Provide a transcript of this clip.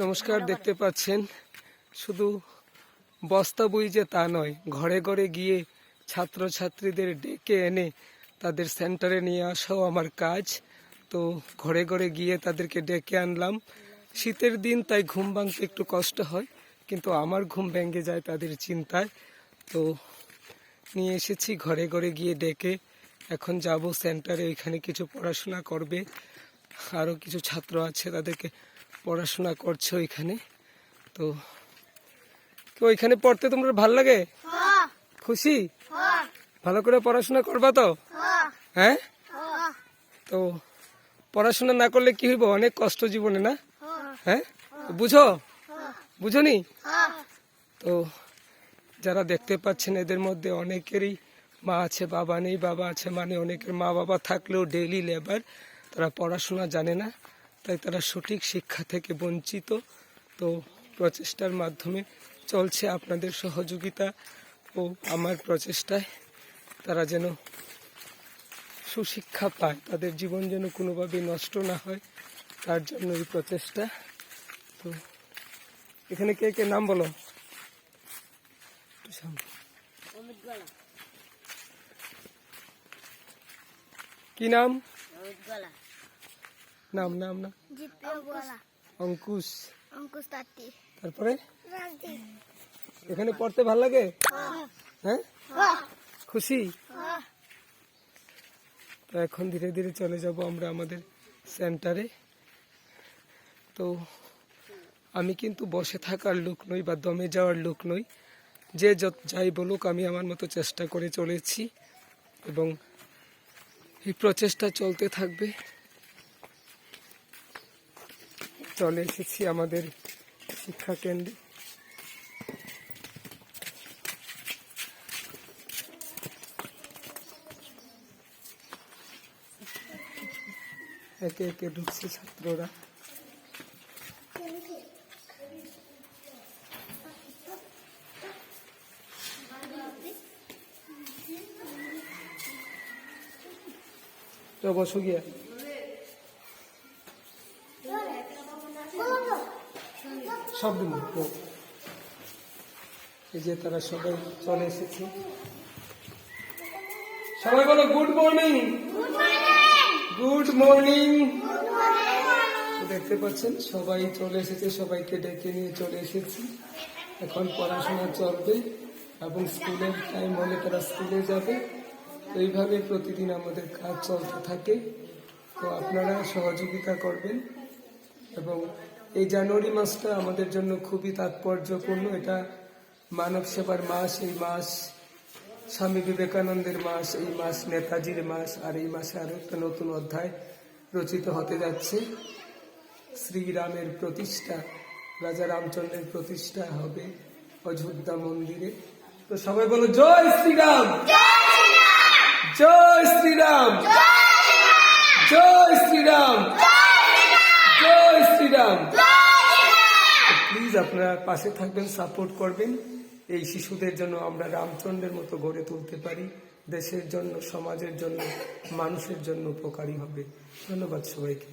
নমস্কার, দেখতে পাচ্ছেন শুধু বস্তা বই যে তা নয়, ঘরে ঘরে গিয়ে ছাত্রছাত্রীদের ডেকে এনে তাদের সেন্টারে নিয়ে আসাও আমার কাজ। তো ঘরে ঘরে গিয়ে তাদেরকে ডেকে আনলাম। শীতের দিন, তাই ঘুম ভাঙতে একটু কষ্ট হয়, কিন্তু আমার ঘুম ভেঙে যায় তাদের চিন্তায়। তো নিয়ে এসেছি ঘরে ঘরে গিয়ে ডেকে। এখন যাব সেন্টারে, ওইখানে কিছু পড়াশোনা করবে। আরও কিছু ছাত্র আছে, তাদেরকে পড়াশোনা করছে ওইখানে। তো ওইখানে পড়তে তোমার ভাল লাগে? খুশি? ভালো করে পড়াশোনা করবা তো? হ্যাঁ। তো পড়াশোনা না করলে কি হইব? অনেক কষ্ট জীবনে, না? হ্যাঁ, বুঝনি? তো যারা দেখতে পাচ্ছেন, এদের মধ্যে অনেকেরই মা আছে, বাবা নেই। বাবা আছে মানে অনেকের মা বাবা থাকলেও ডেইলি লেবার, তারা পড়াশোনা জানে না, তাই তারা সঠিক শিক্ষা থেকে বঞ্চিত। তো প্রচেষ্টার মাধ্যমে চলছে আপনাদের সহযোগিতা ও আমার প্রচেষ্টায় তারা যেন সুশিক্ষা পায়, তাদের জীবন যেন কোনোভাবে নষ্ট না হয়, তার জন্য এই প্রচেষ্টা। তো এখানে কে কে নাম বলো? কি নাম? নাম নাম না? অঙ্কুশ। তারপরে এখানে পড়তে ভাল লাগে? হ্যাঁ, খুশি? তো এখন ধীরে ধীরে চলে যাব আমরা আমাদের সেন্টারে। তো আমি কিন্তু বসে থাকার লোক নই বা দমে যাওয়ার লোক নই। যে যাই বলুক, আমি আমার মতো চেষ্টা করে চলেছি এবং এই প্রচেষ্টা চলতে থাকবে। চলে এসেছি আমাদের শিক্ষা কেন্দ্রে। একে একে ঢুকছে ছাত্ররা। তো বসো গিয়া। সব দিন এই যে তারা সবাই চলে এসেছে। সবাই বলো গুড মর্নিং। Good morning. দেখতে পাচ্ছেন সবাই চলে এসেছে, সবাইকে ডেকে নিয়ে চলে এসেছি। এখন পড়াশোনা চলবে এবং স্কুলের টাইম হলে তারা স্কুলে যাবে। তো এইভাবে প্রতিদিন আমাদের কাজ চলতে থাকে। তো আপনারা সহযোগিতা করবেন। এবং এই জানুয়ারি মাসটা আমাদের জন্য খুবই তাৎপর্যপূর্ণ। এটা মানব সেবার মাস। এই মাস স্বামী বিবেকানন্দের মাস, এই মাস নেতাজির মাস, আর এই মাসে আরো একটা নতুন অধ্যায় রচিত হতে যাচ্ছে। শ্রীরামের প্রতিষ্ঠা, রাজা রামচন্দ্রের প্রতিষ্ঠা হবে অযোধ্যা মন্দিরে। তো সবাই বলো জয় শ্রীরাম, জয় শ্রীরাম, জয় শ্রীরাম, জয় শ্রীরাম। প্লিজ আপনারা পাশে থাকবেন, সাপোর্ট করবেন। এই শিশুদের জন্য আমরা রামচন্দ্রের মতো গড়ে তুলতে পারি। দেশের জন্য, সমাজের জন্য, মানুষের জন্য উপকারী হবে। ধন্যবাদ সবাইকে।